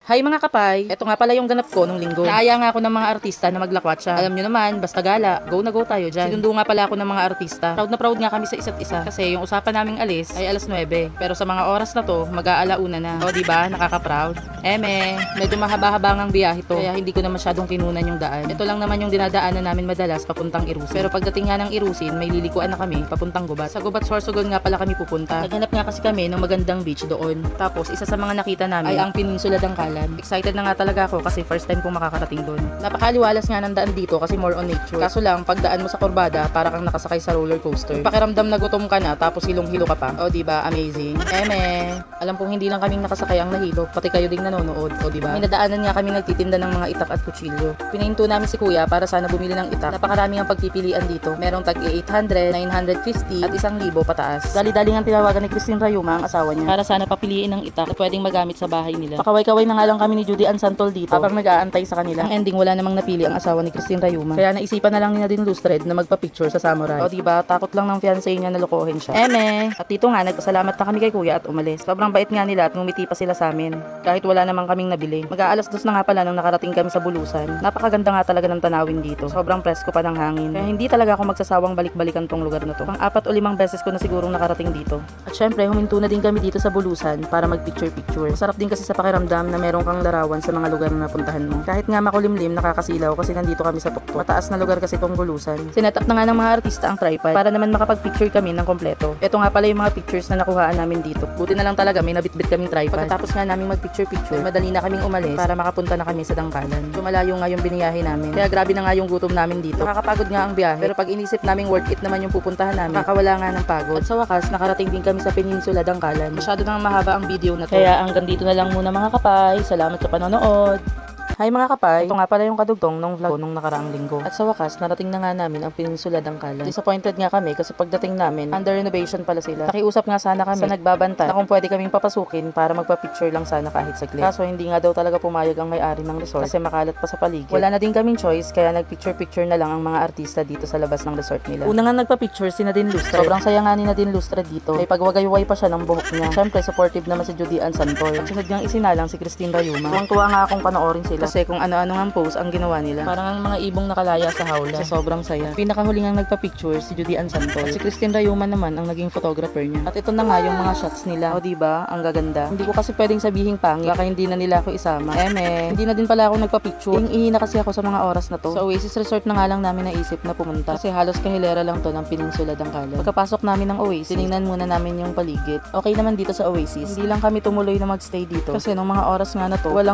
Hi mga kapay, eto nga pala yung ganap ko nung linggo. Naaya nga ako ng mga artista na maglakwat siya. Alam nyo naman, basta gala, go na go tayo dyan. Sinundo nga pala ako ng mga artista. Proud na proud nga kami sa isa't isa. Kasi yung usapan naming alis ay alas 9. Pero sa mga oras na to, mag-aalauna na. O diba, nakaka-proud? Medyo mahaba-haba ngang biyahe to. Kaya hindi ko na masyadong kinunan yung daan. Ito lang naman yung dinadaanan namin madalas papuntang Irusin. Pero pagdating nga ng Irusin, may lilikuan na kami papuntang Gubat. Sa Gubat Sorsogon nga pala kami pupunta. Naghanap nga kasi kami ng magandang beach doon. Tapos isa sa mga nakita namin ay ang Peninsula Dangkalan. Excited na nga talaga ako kasi first time kong makakarating doon. Napakaliwalas nga ng daan dito kasi more on nature. Kaso lang, pagdaan mo sa kurbada, para kang nakasakay sa roller coaster. Pakiramdam na gutom ka na tapos hilong-hilo ka pa. O diba, amazing. Alam kong hindi lang kaming nakasakay ang nahilo, pati kayo ding nanonood. O diba? May nadaanan nga kami nagtitinda ng mga itak at kutsilyo. Pinahinto namin si kuya para sana bumili ng itak. Napakarami ang pagpipilian dito. Merong tag 800, 950 at 1,000 pataas. Dali-dali nga tinawagan ni Christine Rayuma ang asawa niya para sana papiliin ng itak na pwedeng magamit sa bahay nila. Pakaway-kaway na nga lang kami ni Judy Ann Santol dito habang nag-aantay sa kanila. Ang ending, wala namang napili ang asawa ni Christine Rayuma. Kaya naisipan na lang ni Nadine Lustred na magpa-picture sa Samurai. O diba, takot lang ng fiancé niya na lokohin siya. At dito nga, nagpasalamat na kami kay kuya at umalis. Sobrang bait nga nila at ngumiti pa sila sa amin. Kahit wala namang kaming nabili. Mag-aalas 2 na nga pala nang nakarating kami sa Bulusan. Napakaganda nga talaga ng tanawin dito. Sobrang presko pa ng hangin. Kaya hindi talaga ako magsasawang balik-balikan tong lugar na to. Pang 4 o 5 beses ko na sigurong nakarating dito. At syempre, huminto na din kami dito sa Bulusan para mag-picture-picture. Masarap din kasi sa pakiramdam na meron kang larawan sa mga lugar na napuntahan mo. Kahit nga makulimlim, nakakasilaw kasi nandito kami sa tuktok. Mataas na lugar kasi itong Bulusan. Sinet up na nga ng mga artista ang tripod para naman makapag-picture kami ng kompleto. Ito nga pala yung mga pictures na nakuhaan namin dito. Buti na lang talaga may nabitbit kaming tripod. Pagkatapos nga namin mag-picture-picture, madali na kaming umalis para makapunta na kami sa Dangkalan. Malayo nga yung biniyahe namin. Kaya grabe na nga yung gutom namin dito. Nakakapagod nga ang biyahe. Pero pag inisip naming worth it naman yung pupuntahan namin, nakakawala nga ng pagod. At sa wakas, nakarating din kami sa Peninsula Dangkalan. Masyado nang mahaba ang video na to. Kaya hanggang dito na lang muna mga kapay. Salamat sa panonood. Hi mga kapay, ito nga pala yung kadugtong nung vlog nung nakaraang linggo. At sa wakas, narating na nga namin ang Peninsula Dangkalan. Disappointed nga kami kasi pagdating namin, under renovation pala sila. Nakiusap nga sana kami sa nagbabanta na kung pwede kaming papasukin para magpa-picture lang sana kahit saglit. Kaso hindi nga daw talaga pumayag ang may-ari ng resort kasi makalat pa sa paligid. Wala na din kaming choice kaya nagpicture-picture na lang ang mga artista dito sa labas ng resort nila. Una nga nagpa-picture si Nadine Lustred. Sobrang saya nga ni Nadine Lustred dito. May pagwagayway pa siya ng buhok niya. Syempre supportive naman si Judy Ann Santol. At sunod ngang isinalang si Christine Rayuma. Tuwang-tuwa nga akong panoorin sila kasi kung ano-ano ang pose ang ginawa nila. Parang ang mga ibong nakalaya sa hawla. Sa sobrang saya. Pinakahuling ang nagpa-picture si Judy Ann Santol. At si Christine Rayuma naman ang naging photographer niya. At ito na nga yung mga shots nila. O diba? Ang gaganda. Hindi ko kasi pwedeng sabihing pangit. Baka hindi na nila ako isama. Hindi na din pala ako nagpa-picture. Ihina kasi ako sa mga oras na to. Sa Oasis Resort na nga lang namin naisip na pumunta. Kasi halos kahilera lang to ng Peninsula Dangkalan. Pagkapasok namin ng Oasis, tinignan muna namin yung paligid. Okay naman dito sa Oasis. Hindi lang kami tumuloy na magstay dito. Kasi nung mga oras nga na to, walang